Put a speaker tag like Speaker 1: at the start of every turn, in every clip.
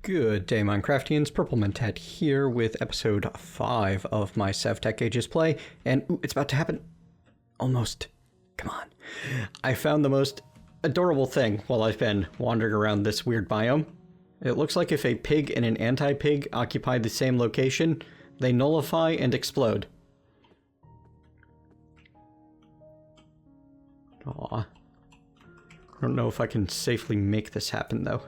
Speaker 1: Good day, Minecraftians. Purple Mentat here with episode 5 of my Sevtech Ages play, and ooh, it's about to happen. Almost. Come on. I found the most adorable thing while I've been wandering around this weird biome. It looks like if a pig and an anti-pig occupy the same location, they nullify and explode. Aw. I don't know if I can safely make this happen, though.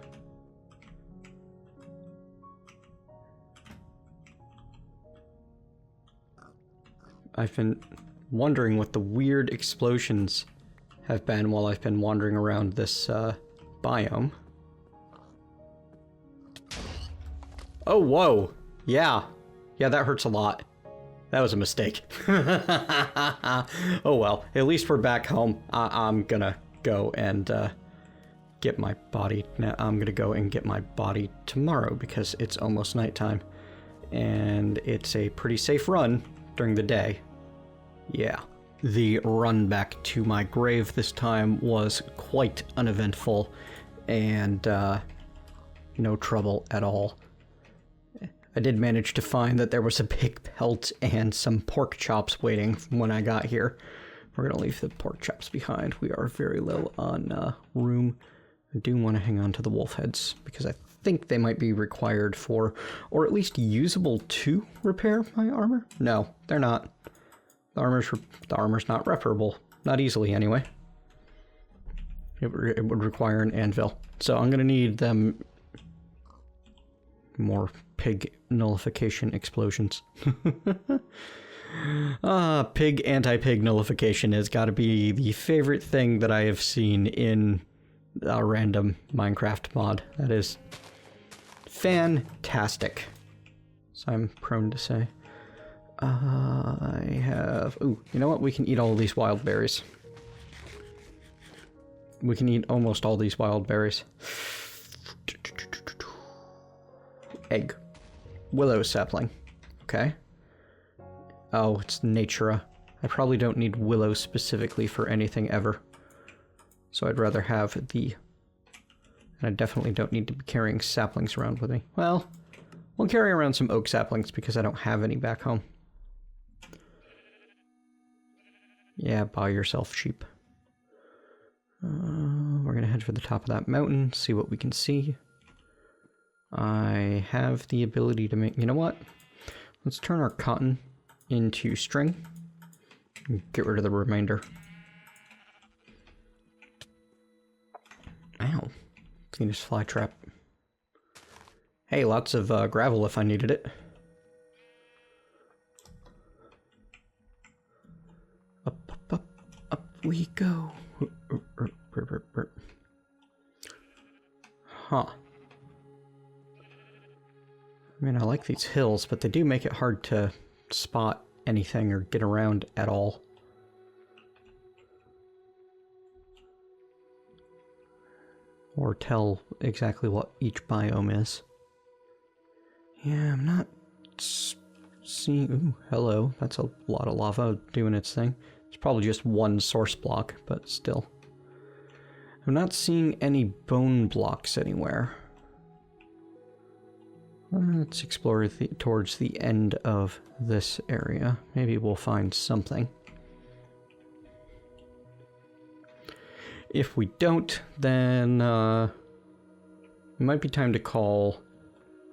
Speaker 1: I've been wondering what the weird explosions have been while I've been wandering around this biome. Oh, whoa! Yeah, that hurts a lot. That was a mistake. Oh well, at least we're back home. I'm gonna go and get my body. Now I'm gonna go and get my body tomorrow because it's almost nighttime, and it's a pretty safe run during the day. Yeah. The run back to my grave this time was quite uneventful and no trouble at all. I did manage to find that there was a pig pelt and some pork chops waiting when I got here. We're gonna leave the pork chops behind. We are very low on room. I do want to hang on to the wolf heads because I think they might be required for, or at least usable to repair my armor. No, they're not. The armor's not repairable. Not easily, anyway. It would require an anvil. So I'm gonna need them more pig nullification explosions. Pig anti-pig nullification has got to be the favorite thing that I have seen in a random Minecraft mod. That is fantastic. So I'm prone to say. I have... Ooh, you know what? We can eat all of these wild berries. We can eat almost all these wild berries. Egg. Willow Sapling. Okay. Oh, it's Natura. I probably don't need willow specifically for anything ever. So I'd rather have the... And I definitely don't need to be carrying saplings around with me. Well, we'll carry around some oak saplings because I don't have any back home. Yeah, buy yourself sheep. We're gonna head for the top of that mountain, see what we can see. I have the ability to make... You know what? Let's turn our cotton into string. And get rid of the remainder. Ow. Venus flytrap. Hey, lots of gravel if I needed it. Up we go. Huh. I mean, I like these hills, but they do make it hard to spot anything or get around at all. Or tell exactly what each biome is. Yeah, I'm not seeing... Ooh, hello. That's a lot of lava doing its thing. It's probably just one source block, but still. I'm not seeing any bone blocks anywhere. Let's explore towards the end of this area. Maybe we'll find something. If we don't, then it might be time to call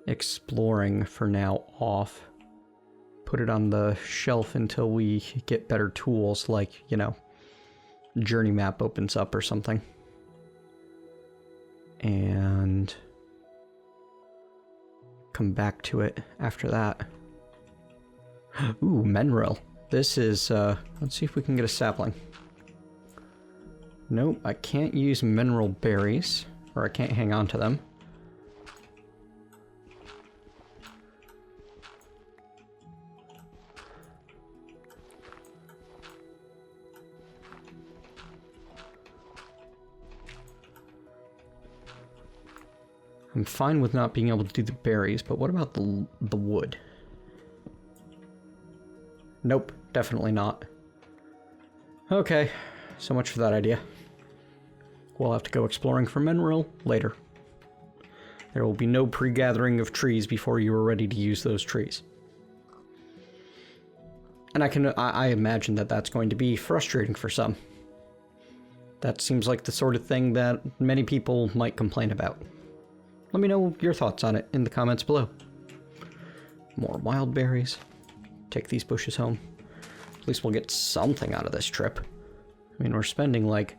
Speaker 1: exploring for now off. Put it on the shelf until we get better tools, like, you know, journey map opens up or something. And come back to it after that. Ooh, mineral. This is, let's see if we can get a sapling. Nope, I can't use mineral berries, or I can't hang on to them. I'm fine with not being able to do the berries, but what about the wood? Nope, definitely not. Okay, so much for that idea. We'll have to go exploring for mineral later. There will be no pre-gathering of trees before you are ready to use those trees. And I imagine that that's going to be frustrating for some. That seems like the sort of thing that many people might complain about. Let me know your thoughts on it in the comments below. More wild berries. Take these bushes home. At least we'll get something out of this trip. I mean, we're spending like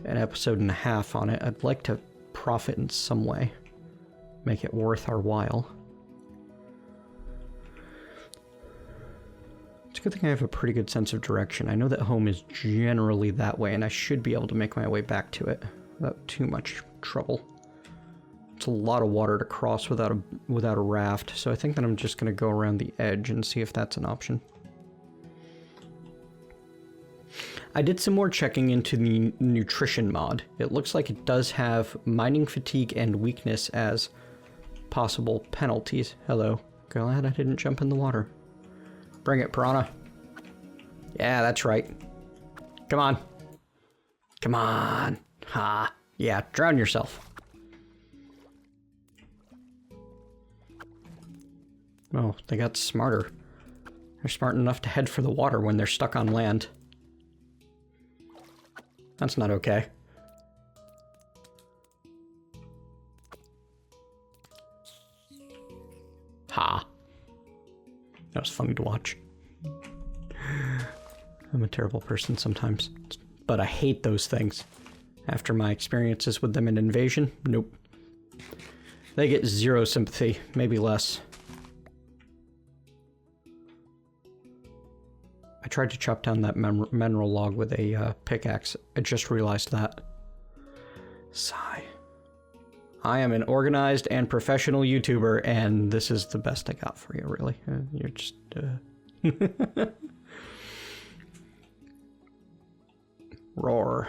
Speaker 1: an episode and a half on it. I'd like to profit in some way. Make it worth our while. It's a good thing I have a pretty good sense of direction. I know that home is generally that way, and I should be able to make my way back to it without too much trouble. It's a lot of water to cross without a raft, so I think that I'm just going to go around the edge and see if that's an option. I did some more checking into the nutrition mod. It looks like it does have mining fatigue and weakness as possible penalties. Hello. Glad I didn't jump in the water. Bring it, piranha. Yeah, that's right. Come on. Come on. Ha. Yeah, drown yourself. Oh, they got smarter. They're smart enough to head for the water when they're stuck on land. That's not okay. Ha. That was funny to watch. I'm a terrible person sometimes, but I hate those things. After my experiences with them in Invasion, nope. They get zero sympathy, maybe less. I tried to chop down that mineral log with a pickaxe. I just realized that. Sigh. I am an organized and professional YouTuber, and this is the best I got for you, really. You're just... Roar.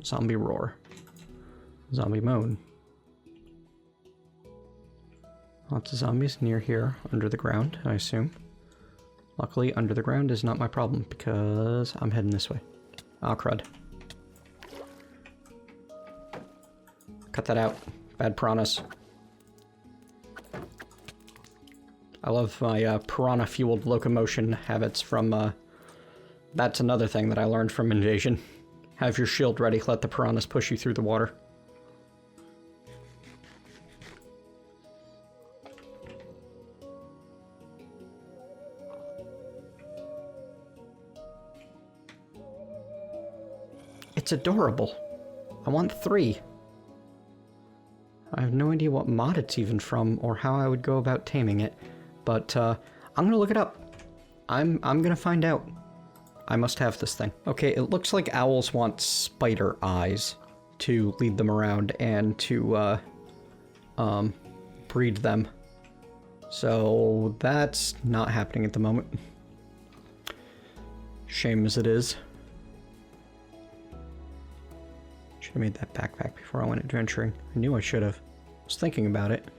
Speaker 1: Zombie roar. Zombie moan. Lots of zombies near here, under the ground, I assume. Luckily, under the ground is not my problem, because I'm heading this way. Ah, crud. Cut that out. Bad piranhas. I love my piranha-fueled locomotion habits from... That's another thing that I learned from Invasion. Have your shield ready, let the piranhas push you through the water. It's adorable. I want 3. I have no idea what mod it's even from or how I would go about taming it, but I'm gonna look it up. I'm gonna find out. I must have this thing. Okay, it looks like owls want spider eyes to lead them around and to breed them. So that's not happening at the moment. Shame as it is. Should have made that backpack before I went adventuring. I knew I should have. I was thinking about it.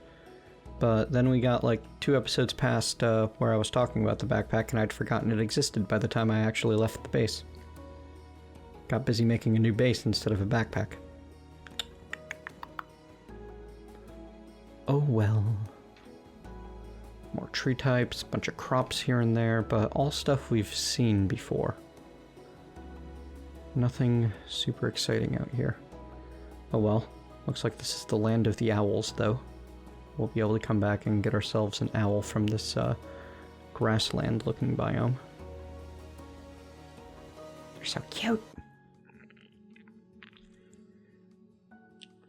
Speaker 1: But then we got like 2 episodes past where I was talking about the backpack and I'd forgotten it existed by the time I actually left the base. Got busy making a new base instead of a backpack. Oh well. More tree types, bunch of crops here and there, but all stuff we've seen before. Nothing super exciting out here. Oh well, looks like this is the land of the owls though. We'll be able to come back and get ourselves an owl from this grassland looking biome. They're so cute.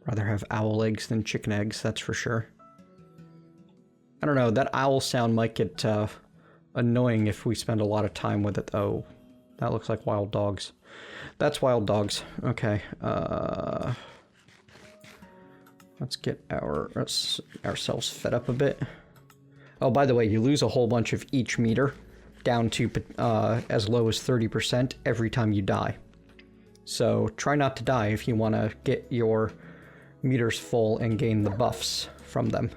Speaker 1: Rather have owl eggs than chicken eggs, that's for sure. I don't know, that owl sound might get annoying if we spend a lot of time with it. Oh, that looks like wild dogs. That's wild dogs. Okay, let's get ourselves fed up a bit. Oh, by the way, you lose a whole bunch of each meter down to as low as 30% every time you die. So try not to die if you want to get your meters full and gain the buffs from them.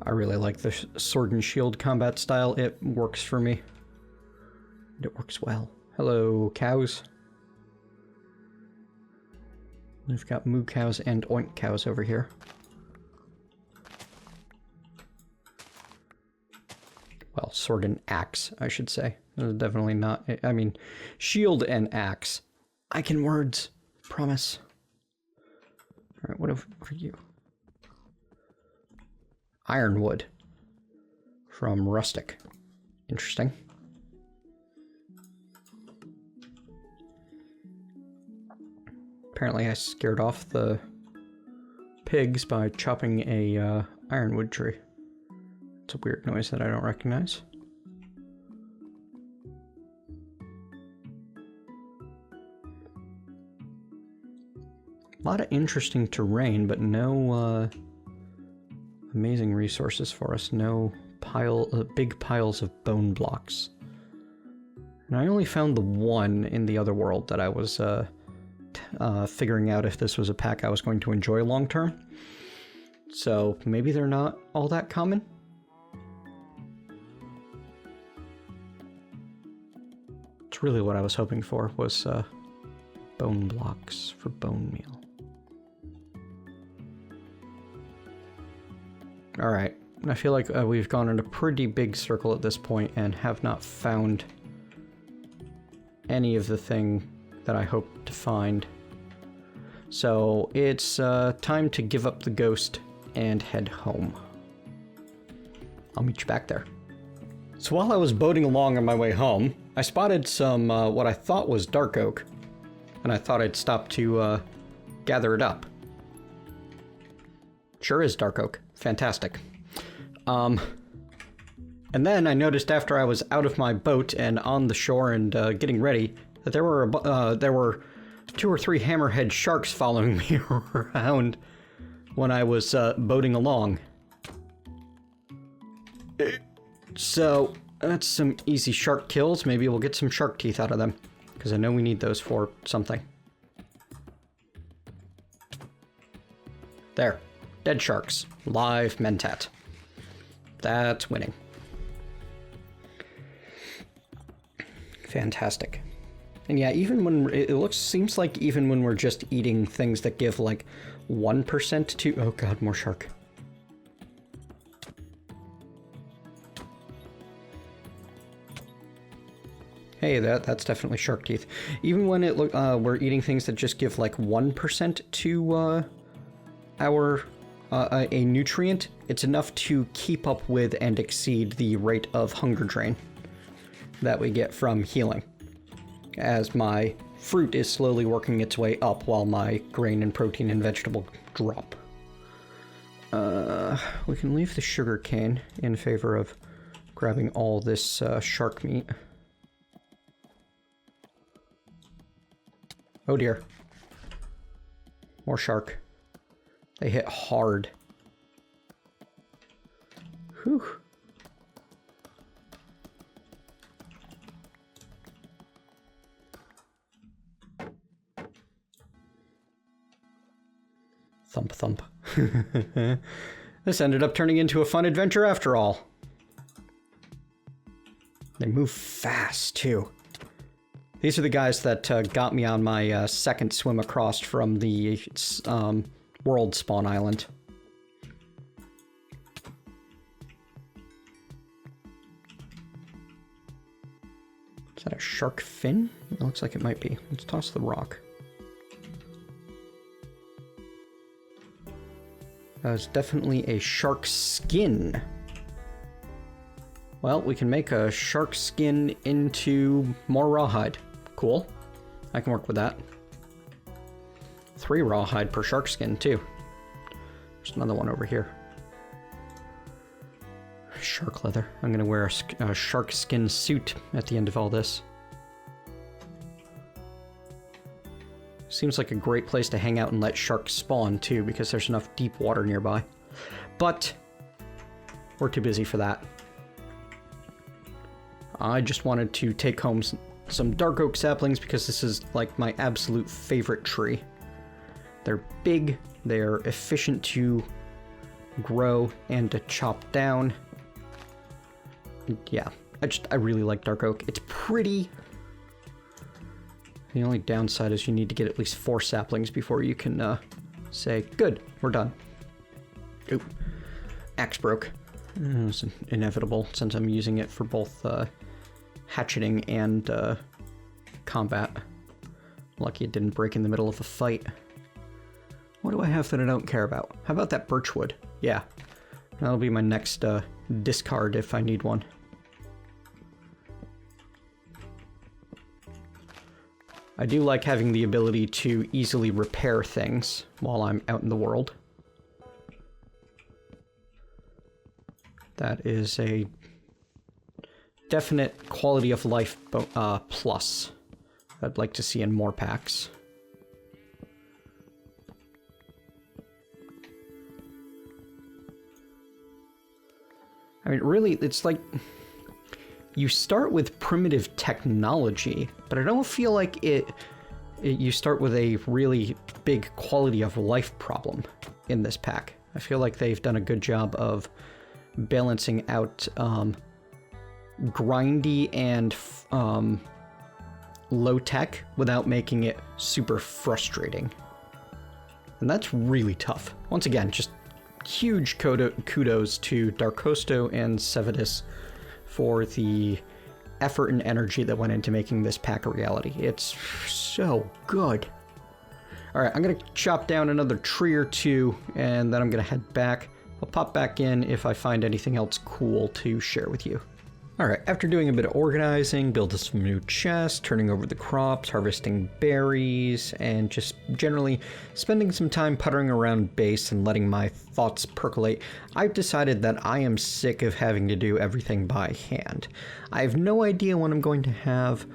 Speaker 1: I really like the sword and shield combat style. It works for me. And it works well. Hello, cows. We've got moo cows and oink cows over here. Well, sword and axe, I should say. Definitely not. I mean, shield and axe. I can words. Promise. Alright, what are you? Ironwood. From rustic. Interesting. Apparently I scared off the pigs by chopping a ironwood tree. It's a weird noise that I don't recognize. A lot of interesting terrain, but no amazing resources for us. No big piles of bone blocks. And I only found the one in the other world that I was figuring out if this was a pack I was going to enjoy long term. So maybe they're not all that common. It's really what I was hoping for, was bone blocks for bone meal. Alright, I feel like we've gone in a pretty big circle at this point and have not found any of the thing that I hoped to find. So it's time to give up the ghost and head home. I'll meet you back there. So while I was boating along on my way home, I spotted some what I thought was dark oak, and I thought I'd stop to gather it up. Sure is dark oak. Fantastic. And then I noticed after I was out of my boat and on the shore and getting ready that there were 2 or 3 hammerhead sharks following me around when I was boating along. So that's some easy shark kills. Maybe we'll get some shark teeth out of them, because I know we need those for something. There. Dead sharks. Live mentat. That's winning. Fantastic. And yeah, even when seems like even when we're just eating things that give like 1% to, oh god, more shark. Hey, that's definitely shark teeth. Even when we're eating things that just give like 1% to a nutrient, it's enough to keep up with and exceed the rate of hunger drain that we get from healing, as my fruit is slowly working its way up while my grain and protein and vegetable drop. We can leave the sugar cane in favor of grabbing all this shark meat. Oh dear. More shark. They hit hard. Whew. Thump thump. This ended up turning into a fun adventure after all. They move fast too. These are the guys that got me on my second swim across from the world spawn island. Is that a shark fin? It looks like it might be. Let's toss the rock. That was definitely a shark skin. Well, we can make a shark skin into more rawhide. Cool. I can work with that. 3 rawhide per shark skin, too. There's another one over here. Shark leather. I'm going to wear a shark skin suit at the end of all this. Seems like a great place to hang out and let sharks spawn, too, because there's enough deep water nearby. But we're too busy for that. I just wanted to take home some dark oak saplings because this is like my absolute favorite tree. They're big, they're efficient to grow and to chop down. Yeah, I really like dark oak. It's pretty. The only downside is you need to get at least 4 saplings before you can say, good, we're done. Oop, axe broke. It was inevitable since I'm using it for both hatcheting and combat. Lucky it didn't break in the middle of a fight. What do I have that I don't care about? How about that birchwood? Yeah, that'll be my next discard if I need one. I do like having the ability to easily repair things while I'm out in the world. That is a definite quality of life plus I'd like to see in more packs. I mean, really, it's like you start with primitive technology, but I don't feel like you start with a really big quality of life problem in this pack. I feel like they've done a good job of balancing out grindy and low tech without making it super frustrating. And that's really tough. Once again, just huge kudos to Darkosto and Sevtech for the effort and energy that went into making this pack a reality. It's so good. Alright, I'm going to chop down another tree or two, and then I'm going to head back. I'll pop back in if I find anything else cool to share with you. Alright, after doing a bit of organizing, building some new chests, turning over the crops, harvesting berries, and just generally spending some time puttering around base and letting my thoughts percolate, I've decided that I am sick of having to do everything by hand. I have no idea when I'm going to have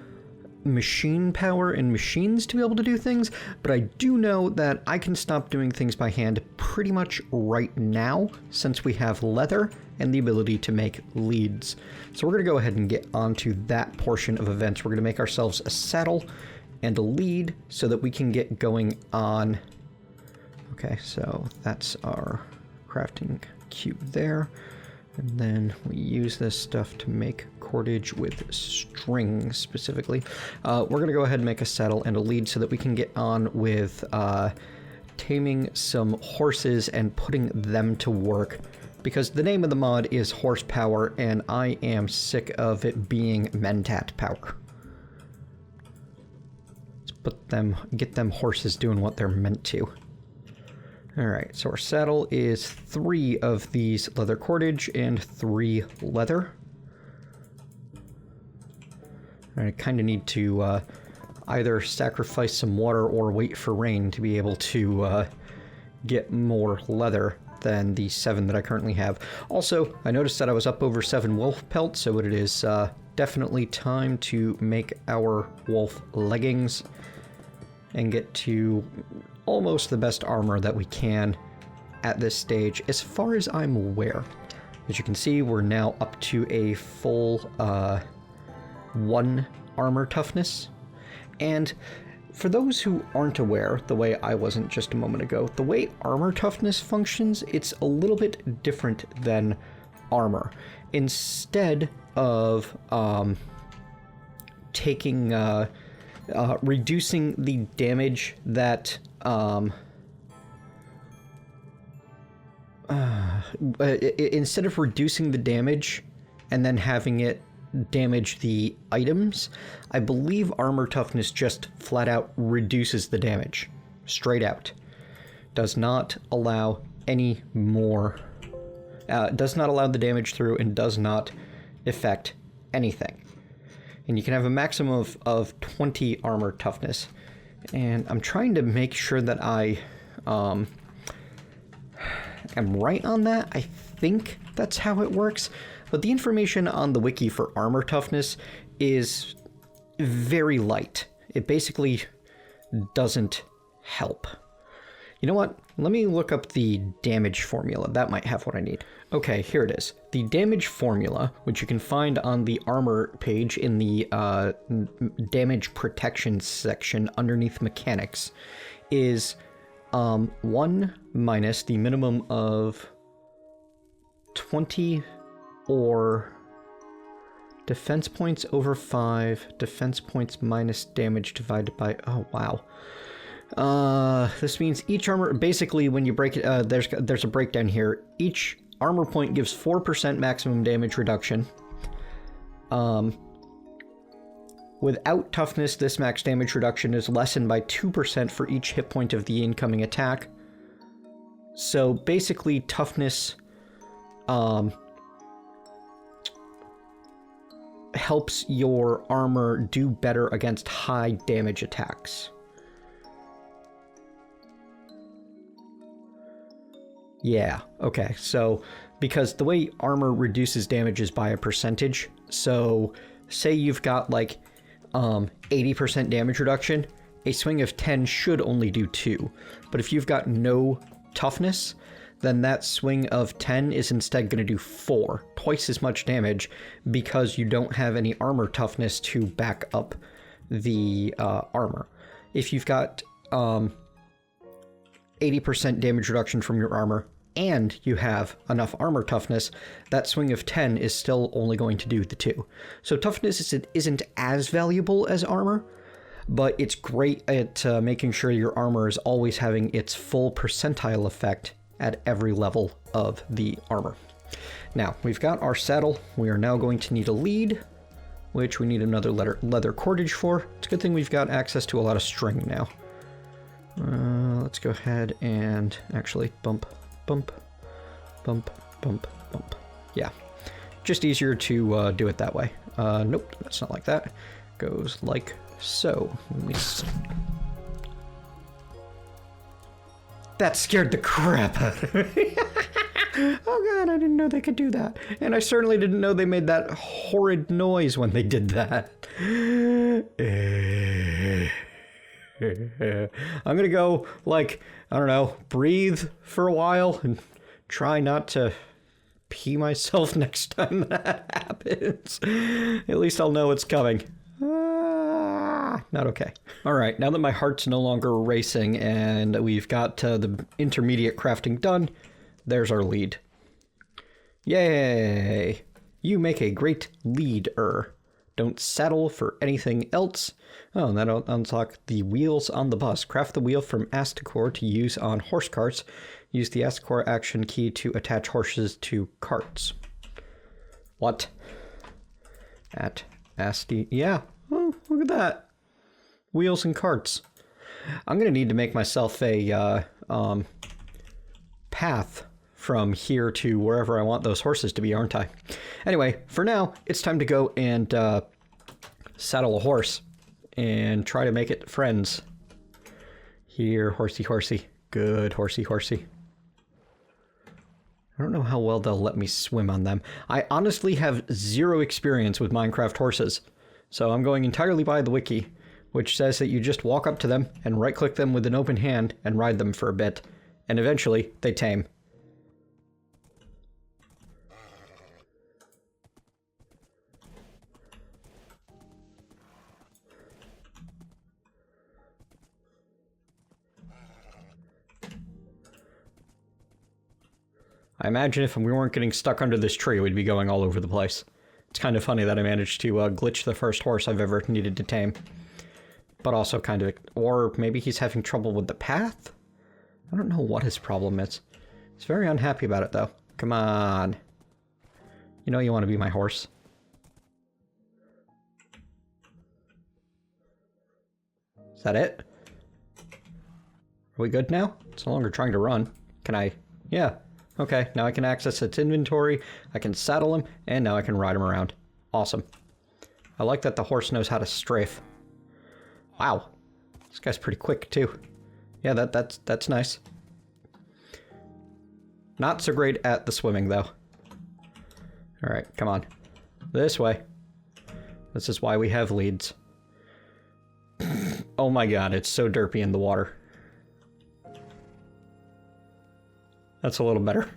Speaker 1: machine power and machines to be able to do things, but I do know that I can stop doing things by hand pretty much right now since we have leather and the ability to make leads. So we're going to go ahead and get onto that portion of events. We're going to make ourselves a saddle and a lead so that we can get going on. Okay, so that's our crafting cube there. And then we use this stuff to make cordage with string specifically. We're going to go ahead and make a saddle and a lead so that we can get on with taming some horses and putting them to work. Because the name of the mod is horsepower, and I am sick of it being mentat power. Let's get them horses doing what they're meant to. Alright, so our saddle is 3 of these leather cordage and 3 leather. I kind of need to either sacrifice some water or wait for rain to be able to get more leather than the 7 that I currently have. Also, I noticed that I was up over 7 wolf pelts, so it is definitely time to make our wolf leggings and get to almost the best armor that we can at this stage, as far as I'm aware. As you can see, we're now up to a full 1 armor toughness. And for those who aren't aware, the way I wasn't just a moment ago, the way armor toughness functions, it's a little bit different than armor. Instead of reducing the damage that instead of reducing the damage and then having it damage the items, I believe armor toughness just flat out reduces the damage. Straight out. Does not allow any more, does not allow the damage through and does not affect anything. And you can have a maximum of 20 armor toughness. And I'm trying to make sure that I am right on that. I think that's how it works. But the information on the wiki for armor toughness is very light. It basically doesn't help. You know what? Let me look up the damage formula. That might have what I need. Okay, here it is. The damage formula, which you can find on the armor page in the damage protection section underneath mechanics, is 1 minus the minimum of 20 or defense points over 5, defense points minus damage divided by... Oh, wow. This means each armor... Basically, when you break it... there's a breakdown here. Each armor point gives 4% maximum damage reduction. Without toughness, this max damage reduction is lessened by 2% for each hit point of the incoming attack. So basically, toughness helps your armor do better against high damage attacks. Yeah, okay, so because the way armor reduces damage is by a percentage, so say you've got like 80% damage reduction, a swing of 10 should only do 2. But if you've got no toughness, then that swing of 10 is instead going to do 4, twice as much damage, because you don't have any armor toughness to back up the armor. If you've got 80% damage reduction from your armor, and you have enough armor toughness, that swing of 10 is still only going to do the 2. So toughness isn't as valuable as armor, but it's great at making sure your armor is always having its full percentile effect at every level of the armor. Now, we've got our saddle. We are now going to need a lead, which we need another leather cordage for. It's a good thing we've got access to a lot of string now. Let's go ahead and actually bump, bump, bump, bump, bump. Yeah, just easier to do it that way. Nope, that's not like that. Goes like so. At least. That scared the crap out of me. Oh god, I didn't know they could do that. And I certainly didn't know they made that horrid noise when they did that. I'm gonna go, like, I don't know, breathe for a while and try not to pee myself next time that happens. At least I'll know it's coming. Not okay. All right, now that my heart's no longer racing and we've got the intermediate crafting done, there's our lead. Yay! You make a great leader. Don't settle for anything else. Oh, and that'll unlock the wheels on the bus. Craft the wheel from Asticore to use on horse carts. Use the Asticore action key to attach horses to carts. What? At Asti... Yeah. Oh, look at that. Wheels and carts. I'm going to need to make myself a path from here to wherever I want those horses to be, aren't I? Anyway, for now, it's time to go and saddle a horse and try to make it friends. Here, horsey, horsey. Good horsey, horsey. I don't know how well they'll let me swim on them. I honestly have zero experience with Minecraft horses, so I'm going entirely by the wiki, which says that you just walk up to them and right-click them with an open hand and ride them for a bit, and eventually they tame. I imagine if we weren't getting stuck under this tree, we'd be going all over the place. It's kind of funny that I managed to glitch the first horse I've ever needed to tame. But also kind of... Or maybe he's having trouble with the path? I don't know what his problem is. He's very unhappy about it, though. Come on. You know you want to be my horse. Is that it? Are we good now? It's no longer trying to run. Can I... Yeah. Okay, now I can access its inventory, I can saddle him, and now I can ride him around. Awesome. I like that the horse knows how to strafe. Wow. This guy's pretty quick, too. Yeah, that's nice. Not so great at the swimming, though. Alright, come on. This way. This is why we have leads. Oh my god, it's so derpy in the water. That's a little better.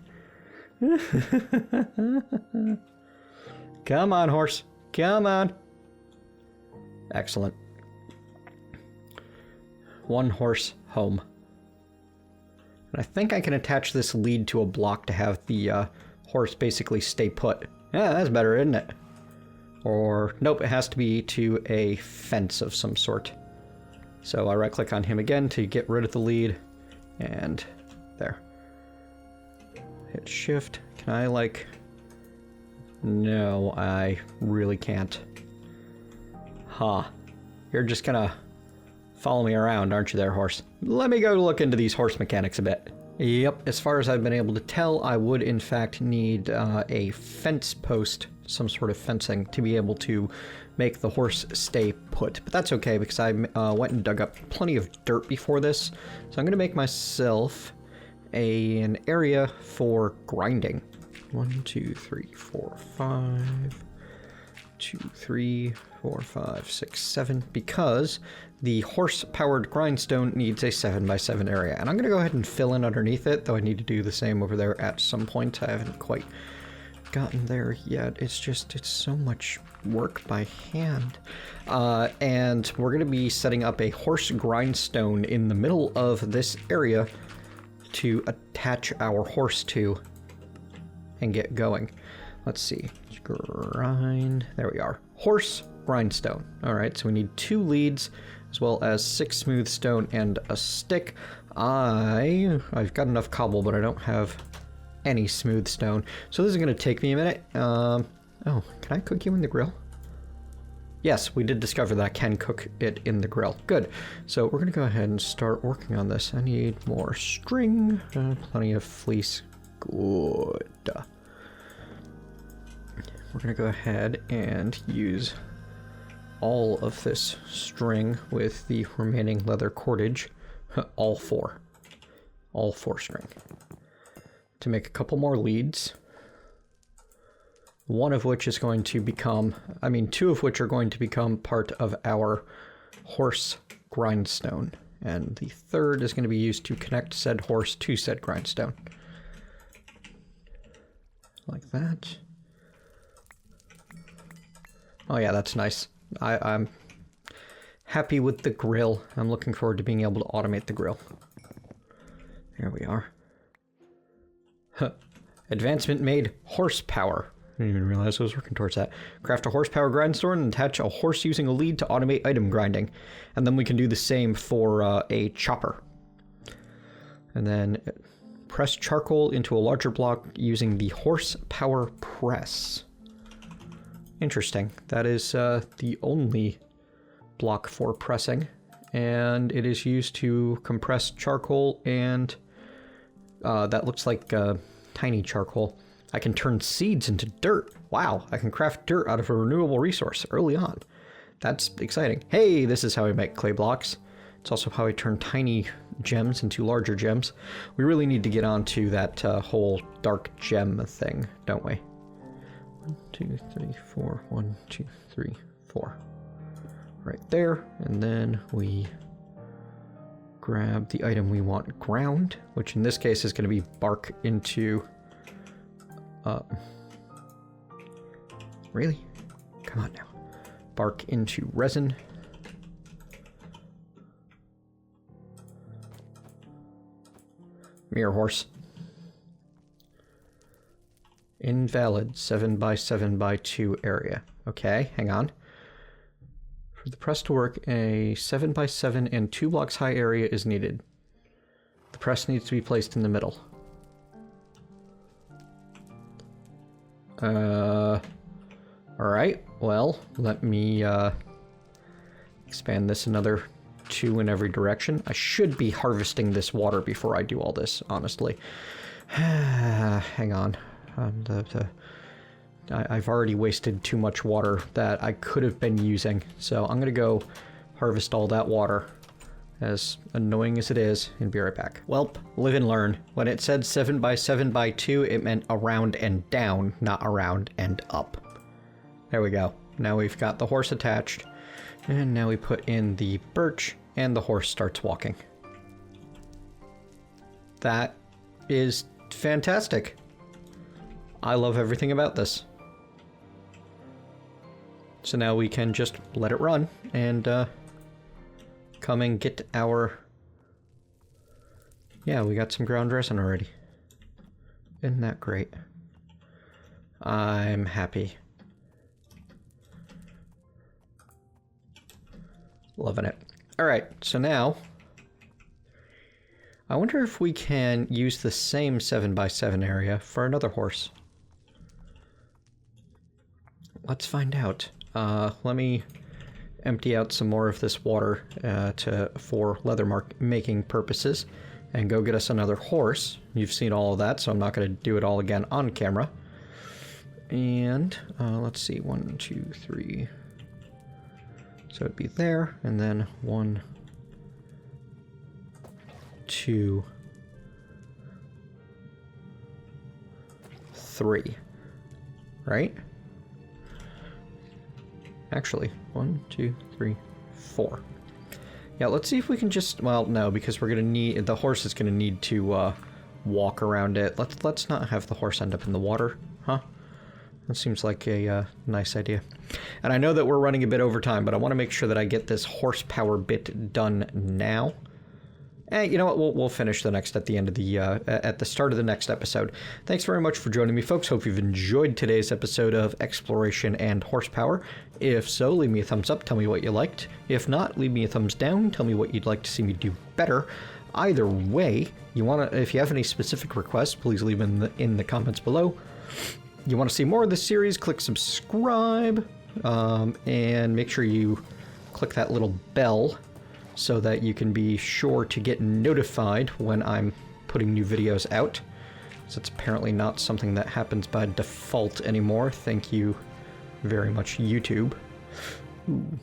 Speaker 1: Come on, horse. Come on. Excellent. One horse home. And I think I can attach this lead to a block to have the horse basically stay put. Yeah, that's better, isn't it? Or, nope, it has to be to a fence of some sort. So I right-click on him again to get rid of the lead, and there. Hit shift. Can I, like... No, I really can't. Huh. You're just gonna follow me around, aren't you there, horse? Let me go look into these horse mechanics a bit. Yep, as far as I've been able to tell, I would in fact need a fence post, some sort of fencing, to be able to make the horse stay put. But that's okay, because I went and dug up plenty of dirt before this. So I'm going to make myself an area for grinding. 1, 2, 3, 4, 5... 2, 3, 4, 5, 6, 7, because the horse-powered grindstone needs a 7x7 area. And I'm going to go ahead and fill in underneath it, though I need to do the same over there at some point. I haven't quite gotten there yet. It's just, it's so much work by hand. And we're going to be setting up a horse grindstone in the middle of this area to attach our horse to and get going. Let's see. Grind. There we are. Horse grindstone. Alright, so we need 2 leads as well as 6 smooth stone and a stick. I've got enough cobble, but I don't have any smooth stone. So this is going to take me a minute. Oh, can I cook you in the grill? Yes, we did discover that I can cook it in the grill. Good. So we're going to go ahead and start working on this. I need more string. Plenty of fleece. Good. We're going to go ahead and use all of this string with the remaining leather cordage, all 4 string, to make a couple more leads, one of which is going to become, 2 of which are going to become part of our horse grindstone, and the third is going to be used to connect said horse to said grindstone. Like that. Oh yeah, that's nice. I'm happy with the grill. I'm looking forward to being able to automate the grill. There we are. Huh. Advancement made horsepower. I didn't even realize I was working towards that. Craft a horsepower grindstone and attach a horse using a lead to automate item grinding. And then we can do the same for a chopper. And then press charcoal into a larger block using the horsepower press. Interesting. That is the only block for pressing, and it is used to compress charcoal, and that looks like tiny charcoal. I can turn seeds into dirt. Wow, I can craft dirt out of a renewable resource early on. That's exciting. Hey, this is how I make clay blocks. It's also how I turn tiny gems into larger gems. We really need to get onto that whole dark gem thing, don't we? 1, 2, 3, 4. 1, 2, 3, 4. Right there, and then we grab the item we want ground, which in this case is going to be bark into... Really? Come on now. Bark into resin. Mirror horse. Invalid 7x7x2 area. Okay, hang on. For the press to work, a 7x7 and 2 blocks high area is needed. The press needs to be placed in the middle. Alright, well, let me expand this another 2 in every direction. I should be harvesting this water before I do all this, honestly. Hang on. I've already wasted too much water that I could have been using, so I'm gonna go harvest all that water, as annoying as it is, and be right back. Welp, live and learn. When it said 7x7x2, it meant around and down, not around and up. There we go. Now we've got the horse attached, and now we put in the birch, and the horse starts walking. That is fantastic. I love everything about this. So now we can just let it run and come and get our... Yeah, we got some ground resin already. Isn't that great? I'm happy. Loving it. All right, so now I wonder if we can use the same 7x7 area for another horse. Let's find out. Let me empty out some more of this water for leather making purposes and go get us another horse. You've seen all of that, so I'm not going to do it all again on camera. And let's see, 1, 2, 3. So it'd be there, and then 1, 2, 3. Right? Actually, 1, 2, 3, 4. Yeah, let's see if we can just, well, no, because we're gonna need, the horse is gonna need to walk around it. Let's not have the horse end up in the water, huh? That seems like a nice idea. And I know that we're running a bit over time, but I want to make sure that I get this horsepower bit done now. And you know what? We'll finish the next at the end of the at the start of the next episode. Thanks very much for joining me, folks. Hope you've enjoyed today's episode of Exploration and Horsepower. If so, leave me a thumbs up. Tell me what you liked. If not, leave me a thumbs down. Tell me what you'd like to see me do better. Either way, if you have any specific requests, please leave them in the comments below. You want to see more of this series, click subscribe, and make sure you click that little bell so that you can be sure to get notified when I'm putting new videos out. So it's apparently not something that happens by default anymore. Thank you very much, YouTube. Ooh.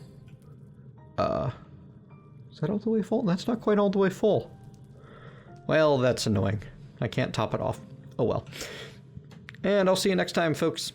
Speaker 1: Is that all the way full? That's not quite all the way full. Well, that's annoying. I can't top it off. Oh well. And I'll see you next time, folks.